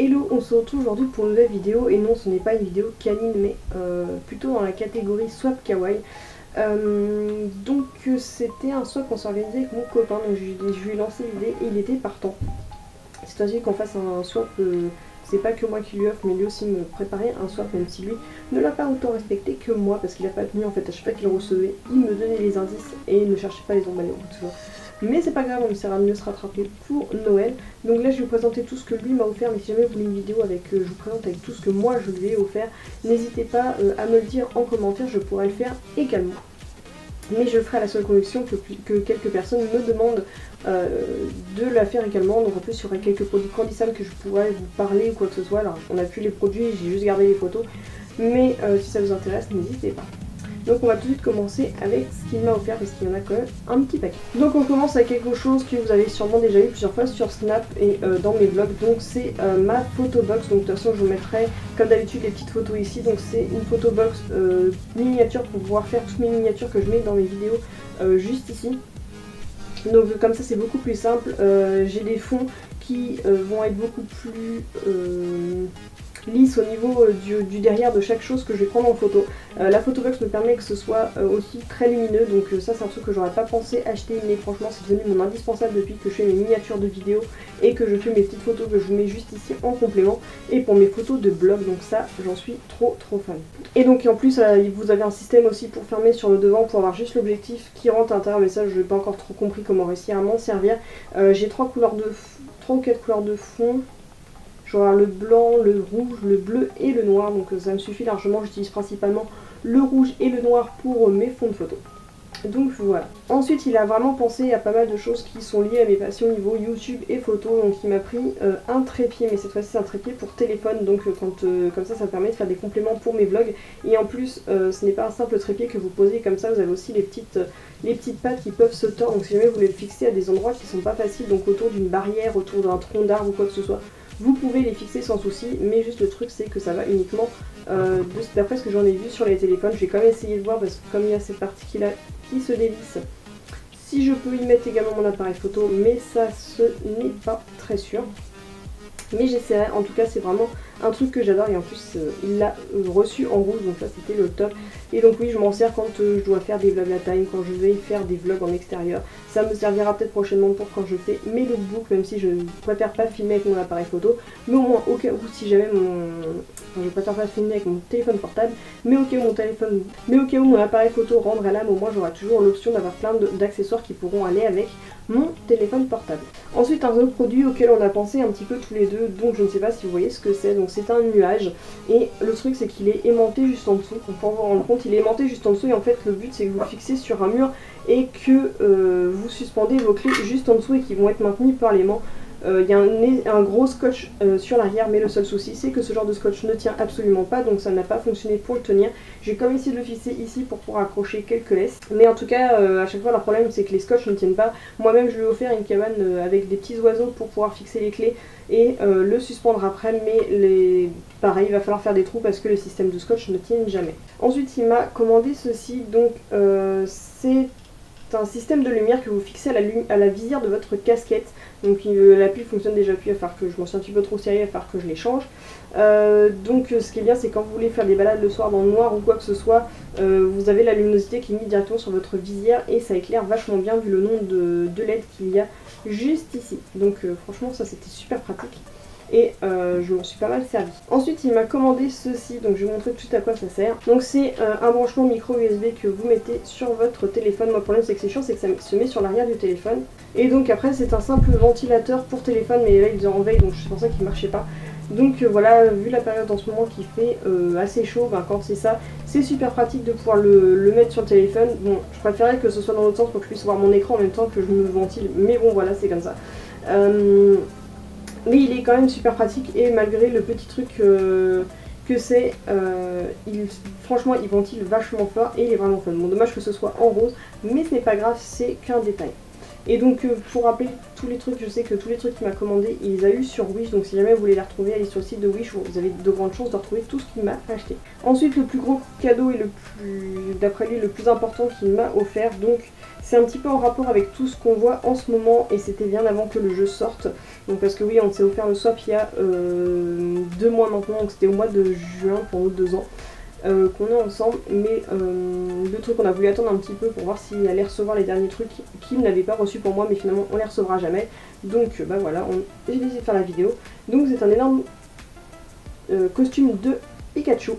Hello, on se retrouve aujourd'hui pour une nouvelle vidéo, et non, ce n'est pas une vidéo canine mais plutôt dans la catégorie swap kawaii. Donc c'était un swap qu'on s'est organisé avec mon copain, donc je lui ai lancé l'idée et il était partant. C'est-à-dire qu'on fasse un swap, c'est pas que moi qui lui offre, mais lui aussi me préparait un swap, même si lui ne l'a pas autant respecté que moi, parce qu'il n'a pas tenu en fait. À chaque fois qu'il le recevait, il me donnait les indices et ne cherchait pas à les emballer au bout de ça. Mais c'est pas grave, on essaiera de mieux se rattraper pour Noël. Donc là je vais vous présenter tout ce que lui m'a offert, mais si jamais vous voulez une vidéo avec, je vous présente avec tout ce que moi je lui ai offert, n'hésitez pas à me le dire en commentaire, je pourrais le faire également. Mais je ferai à la seule condition que quelques personnes me demandent de la faire également. Donc en plus il y aura quelques produits Candy Sam que je pourrais vous parler ou quoi que ce soit. Alors on a plus les produits, j'ai juste gardé les photos. Mais si ça vous intéresse, n'hésitez pas. Donc on va tout de suite commencer avec ce qu'il m'a offert, parce qu'il y en a quand même un petit paquet. Donc on commence avec quelque chose que vous avez sûrement déjà eu plusieurs fois sur Snap et dans mes vlogs. Donc c'est ma photobox. Donc de toute façon je vous mettrai comme d'habitude les petites photos ici. Donc c'est une photobox miniature pour pouvoir faire toutes mes miniatures que je mets dans mes vidéos juste ici. Donc comme ça c'est beaucoup plus simple. J'ai des fonds qui vont être beaucoup plus lisse au niveau du derrière de chaque chose que je vais prendre en photo. La photobox me permet que ce soit aussi très lumineux, donc ça c'est un truc que j'aurais pas pensé acheter, mais franchement c'est devenu mon indispensable depuis que je fais mes miniatures de vidéos et que je fais mes petites photos que je vous mets juste ici en complément, et pour mes photos de blog, donc ça j'en suis trop fan. Et donc en plus vous avez un système aussi pour fermer sur le devant pour avoir juste l'objectif qui rentre à l'intérieur, mais ça je n'ai pas encore trop compris comment réussir à m'en servir. J'ai 3 ou 4 couleurs de fond. Genre le blanc, le rouge, le bleu et le noir, donc ça me suffit largement. J'utilise principalement le rouge et le noir pour mes fonds de photo. Donc voilà. Ensuite il a vraiment pensé à pas mal de choses qui sont liées à mes passions niveau YouTube et photo. Donc il m'a pris un trépied, mais cette fois-ci c'est un trépied pour téléphone. Donc comme ça permet de faire des compléments pour mes vlogs. Et en plus ce n'est pas un simple trépied que vous posez comme ça, vous avez aussi les petites pattes qui peuvent se tordre. Donc si jamais vous voulez le fixer à des endroits qui sont pas faciles, donc autour d'une barrière, autour d'un tronc d'arbre ou quoi que ce soit, vous pouvez les fixer sans souci, mais juste le truc c'est que ça va uniquement, d'après ce que j'en ai vu sur les téléphones. Je vais quand même essayer de voir, parce que comme il y a cette partie qui se dévisse, si je peux y mettre également mon appareil photo, mais ça ce n'est pas très sûr. Mais j'essaierai, en tout cas c'est vraiment un truc que j'adore, et en plus il l'a reçu en rouge, donc ça c'était le top. Et donc oui, je m'en sers quand je dois faire des vlogs à time, quand je vais faire des vlogs en extérieur. Ça me servira peut-être prochainement pour quand je fais mes lookbooks, même si je préfère pas filmer avec mon appareil photo. Mais au moins au cas où, si jamais enfin, je préfère pas filmer avec mon téléphone portable, mais au cas où mon appareil photo rendrait l'âme, au moins j'aurai toujours l'option d'avoir plein d'accessoires qui pourront aller avec mon téléphone portable. Ensuite un autre produit auquel on a pensé un petit peu tous les deux, donc je ne sais pas si vous voyez ce que c'est. Donc c'est un nuage, et le truc c'est qu'il est aimanté juste en dessous. Donc pour vous rendre compte, il est aimanté juste en dessous, et en fait le but c'est que vous le fixez sur un mur et que vous suspendez vos clés juste en dessous et qui vont être maintenues par l'aimant. Il y a un gros scotch sur l'arrière, mais le seul souci c'est que ce genre de scotch ne tient absolument pas, donc ça n'a pas fonctionné pour le tenir. J'ai quand même essayé de le fixer ici pour pouvoir accrocher quelques laisses, mais en tout cas à chaque fois le problème c'est que les scotch ne tiennent pas. Moi-même je lui ai offert une cabane avec des petits oiseaux pour pouvoir fixer les clés et le suspendre après, mais pareil, il va falloir faire des trous parce que le système de scotch ne tient jamais. Ensuite il m'a commandé ceci, donc c'est un système de lumière que vous fixez à la visière de votre casquette. Donc la pile fonctionne déjà plus, il va falloir que je m'en suis un petit peu trop sérieux, il va falloir que je les change. Donc ce qui est bien c'est quand vous voulez faire des balades le soir dans le noir ou quoi que ce soit, vous avez la luminosité qui est mise directement sur votre visière et ça éclaire vachement bien vu le nombre de LED qu'il y a juste ici. Donc franchement ça c'était super pratique. Et je m'en suis pas mal servi. Ensuite il m'a commandé ceci, donc je vais vous montrer tout de suite à quoi ça sert. Donc c'est un branchement micro USB que vous mettez sur votre téléphone. Moi le problème c'est que c'est chiant, c'est que ça se met sur l'arrière du téléphone. Et donc après c'est un simple ventilateur pour téléphone, mais là il est en veille donc c'est pour ça qu'il marchait pas. Donc voilà, vu la période en ce moment qui fait assez chaud, quand c'est ça, c'est super pratique de pouvoir le mettre sur le téléphone. Bon, je préférais que ce soit dans l'autre sens pour que je puisse voir mon écran en même temps que je me ventile, mais bon voilà, c'est comme ça. Mais il est quand même super pratique, et malgré le petit truc que c'est, franchement il ventile vachement fort et il est vraiment fun. Bon, dommage que ce soit en rose, mais ce n'est pas grave, c'est qu'un détail. Et donc pour rappeler tous les trucs, je sais que tous les trucs qu'il m'a commandé, il les a eu sur Wish, donc si jamais vous voulez les retrouver, allez sur le site de Wish, vous avez de grandes chances de retrouver tout ce qu'il m'a acheté. Ensuite, le plus gros cadeau et d'après lui, le plus important qu'il m'a offert, donc c'est un petit peu en rapport avec tout ce qu'on voit en ce moment, et c'était bien avant que le jeu sorte. Donc parce que oui, on s'est offert le swap il y a 2 mois maintenant, donc c'était au mois de juin pour nos 2 ans. Qu'on est ensemble, mais le truc qu'on a voulu attendre un petit peu pour voir s'il allait recevoir les derniers trucs qu'il n'avait pas reçus pour moi, mais finalement on les recevra jamais. Donc bah voilà, j'ai décidé de faire la vidéo. Donc c'est un énorme costume de Pikachu.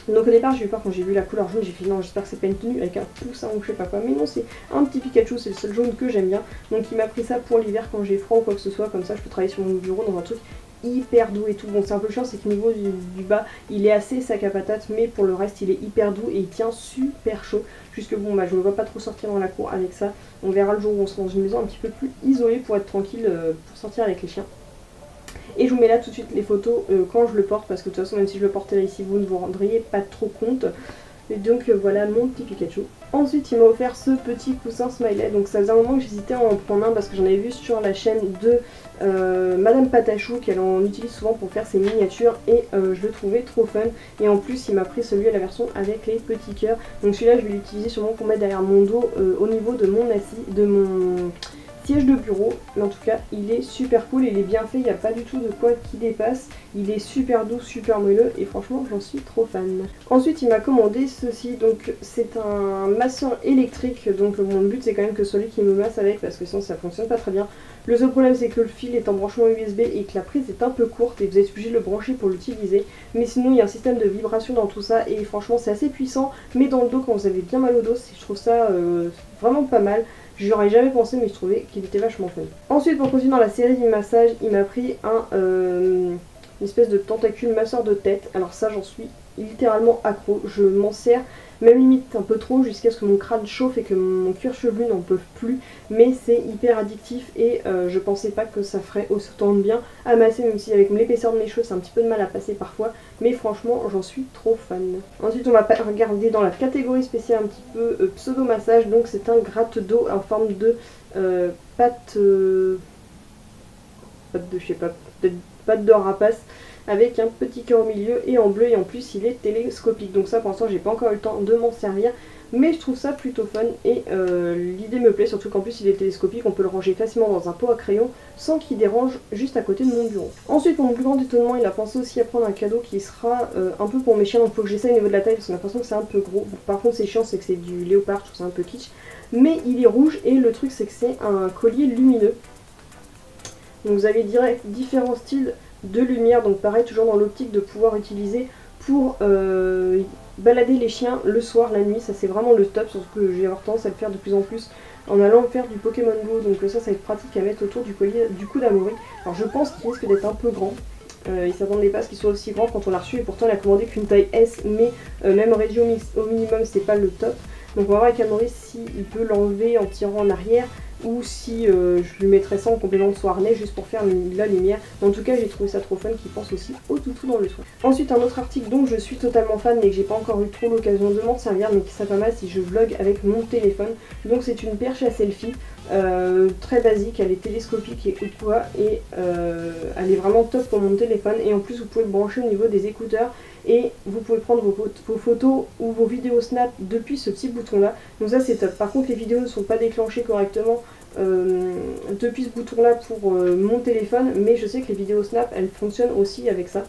Donc au départ j'ai eu peur quand j'ai vu la couleur jaune, j'ai fait non, j'espère que c'est pas une tenue avec un poussin ou je sais pas quoi, mais non, c'est un petit Pikachu, c'est le seul jaune que j'aime bien. Donc il m'a pris ça pour l'hiver quand j'ai froid ou quoi que ce soit, comme ça je peux travailler sur mon bureau dans un truc hyper doux et tout. Bon, c'est un peu chiant, c'est que niveau du bas il est assez sac à patate, mais pour le reste il est hyper doux et il tient super chaud. Jusque bon, bah je ne vais pas trop sortir dans la cour avec ça. On verra le jour où on sera dans une maison un petit peu plus isolée pour être tranquille pour sortir avec les chiens. Et je vous mets là tout de suite les photos quand je le porte, parce que de toute façon même si je le portais là ici vous ne vous rendriez pas trop compte. Et donc voilà mon petit Pikachu. Ensuite il m'a offert ce petit coussin smiley, donc ça faisait un moment que j'hésitais à en prendre un parce que j'en avais vu sur la chaîne de Madame Patachou qu'elle en utilise souvent pour faire ses miniatures et je le trouvais trop fun. Et en plus il m'a pris celui à la version avec les petits cœurs, donc celui-là je vais l'utiliser sûrement pour mettre derrière mon dos au niveau de mon siège de bureau. Mais en tout cas il est super cool, il est bien fait, il n'y a pas du tout de quoi qui dépasse, il est super doux, super moelleux et franchement j'en suis trop fan. Ensuite il m'a commandé ceci, donc c'est un masseur électrique, donc mon but c'est quand même que celui qui me masse avec, parce que sinon ça fonctionne pas très bien. Le seul problème c'est que le fil est en branchement USB et que la prise est un peu courte et vous êtes obligé de le brancher pour l'utiliser, mais sinon il y a un système de vibration dans tout ça et franchement c'est assez puissant, mais dans le dos quand vous avez bien mal au dos, je trouve ça vraiment pas mal. Je aurais jamais pensé, mais je trouvais qu'il était vachement fun. Ensuite, pour continuer dans la série du massage, il m'a pris une espèce de tentacule masseur de tête. Alors ça, j'en suis littéralement accro. Je m'en sers même limite un peu trop jusqu'à ce que mon crâne chauffe et que mon cuir chevelu n'en peut plus. Mais c'est hyper addictif et je pensais pas que ça ferait autant de bien à masser, même si avec l'épaisseur de mes cheveux c'est un petit peu de mal à passer parfois. Mais franchement j'en suis trop fan. Ensuite on va regarder dans la catégorie spéciale un petit peu pseudo massage. Donc c'est un gratte-dos en forme de pâte de je sais pas, peut-être pâte de rapace, avec un petit cœur au milieu et en bleu, et en plus il est télescopique. Donc ça pour l'instant j'ai pas encore eu le temps de m'en servir, mais je trouve ça plutôt fun et l'idée me plaît, surtout qu'en plus il est télescopique, on peut le ranger facilement dans un pot à crayon sans qu'il dérange juste à côté de mon bureau. Ensuite pour mon plus grand étonnement il a pensé aussi à prendre un cadeau qui sera un peu pour mes chiens, donc il faut que j'essaye au niveau de la taille parce qu'on a l'impression que c'est un peu gros. Par contre c'est chiant, c'est que c'est du léopard, je trouve ça un peu kitsch, mais il est rouge et le truc c'est que c'est un collier lumineux. Donc vous avez différents styles de lumière, donc pareil toujours dans l'optique de pouvoir utiliser pour balader les chiens le soir, la nuit. Ça c'est vraiment le top, surtout que je vais avoir tendance à le faire de plus en plus en allant faire du Pokémon Go, donc ça va être pratique à mettre autour du collier du cou d'Amaury. Alors je pense qu'il risque d'être un peu grand, il s'attendait pas à ce qu'il soit aussi grand quand on l'a reçu, et pourtant il a commandé qu'une taille S, mais même réduit au minimum c'est pas le top. Donc on va voir avec Amaury s'il peut l'enlever en tirant en arrière, ou si je lui mettrais ça en complément de son harnais juste pour faire la lumière. En tout cas j'ai trouvé ça trop fun qu'il pense aussi au toutou dans le soin. Ensuite un autre article dont je suis totalement fan mais que j'ai pas encore eu trop l'occasion de m'en servir, mais qui serait pas mal si je vlog avec mon téléphone. Donc c'est une perche à selfie, très basique, elle est télescopique et quoi, et elle est vraiment top pour mon téléphone, et en plus vous pouvez le brancher au niveau des écouteurs et vous pouvez prendre vos photos ou vos vidéos snap depuis ce petit bouton là, donc ça c'est top. Par contre les vidéos ne sont pas déclenchées correctement depuis ce bouton là pour mon téléphone, mais je sais que les vidéos snap elles fonctionnent aussi avec ça,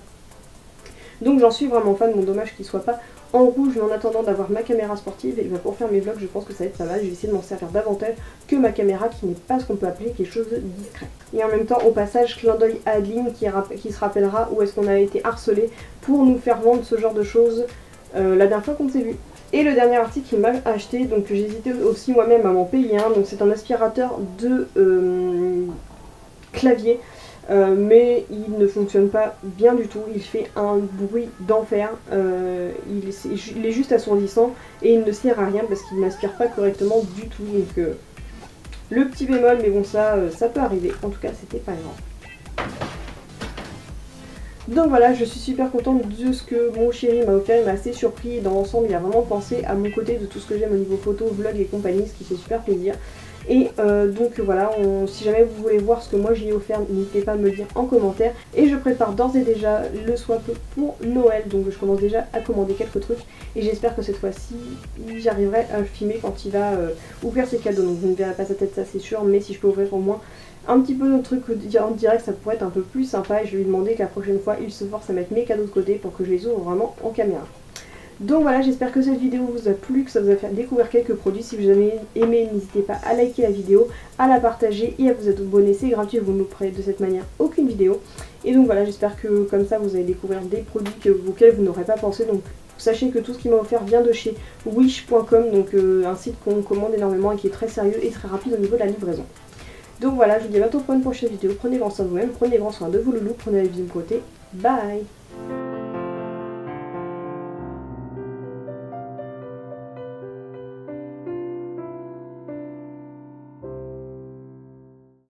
donc j'en suis vraiment fan. Bon, dommage qu'il soit pas en rouge, mais en attendant d'avoir ma caméra sportive, et pour faire mes vlogs je pense que ça va être pas mal. Je vais essayer de m'en servir davantage que ma caméra qui n'est pas ce qu'on peut appeler quelque chose de discret. Et en même temps au passage clin d'œil à Adeline qui se rappellera où est-ce qu'on a été harcelé pour nous faire vendre ce genre de choses la dernière fois qu'on s'est vu. Et le dernier article qu'il m'a acheté, donc j'ai hésité aussi moi-même à m'en payer un, donc c'est un aspirateur de clavier. Mais il ne fonctionne pas bien du tout, il fait un bruit d'enfer, il est juste assourdissant et il ne sert à rien parce qu'il n'aspire pas correctement du tout, donc le petit bémol, mais bon ça peut arriver, en tout cas c'était pas grave. Donc voilà, je suis super contente de ce que mon chéri m'a offert, il m'a assez surpris, dans l'ensemble il a vraiment pensé à mon côté de tout ce que j'aime au niveau photo, vlog et compagnie, ce qui fait super plaisir. Et donc voilà, si jamais vous voulez voir ce que moi j'ai offert, n'hésitez pas à me le dire en commentaire. Et je prépare d'ores et déjà le swap pour Noël, donc je commence déjà à commander quelques trucs. Et j'espère que cette fois-ci, j'arriverai à le filmer quand il va ouvrir ses cadeaux. Donc vous ne verrez pas sa tête, ça c'est sûr, mais si je peux ouvrir au moins un petit peu de trucs en direct, ça pourrait être un peu plus sympa. Et je vais lui demander que la prochaine fois, il se force à mettre mes cadeaux de côté pour que je les ouvre vraiment en caméra. Donc voilà, j'espère que cette vidéo vous a plu, que ça vous a fait découvrir quelques produits. Si vous avez aimé, n'hésitez pas à liker la vidéo, à la partager et à vous abonner, c'est gratuit, vous ne louperez de cette manière aucune vidéo. Et donc voilà, j'espère que comme ça vous allez découvrir des produits auxquels vous n'aurez pas pensé. Donc sachez que tout ce qui m'a offert vient de chez wish.com, donc un site qu'on commande énormément et qui est très sérieux et très rapide au niveau de la livraison. Donc voilà, je vous dis à bientôt pour une prochaine vidéo. Prenez grand soin de vous-même, prenez grand soin de vos loulous, prenez la vie de côté. Bye!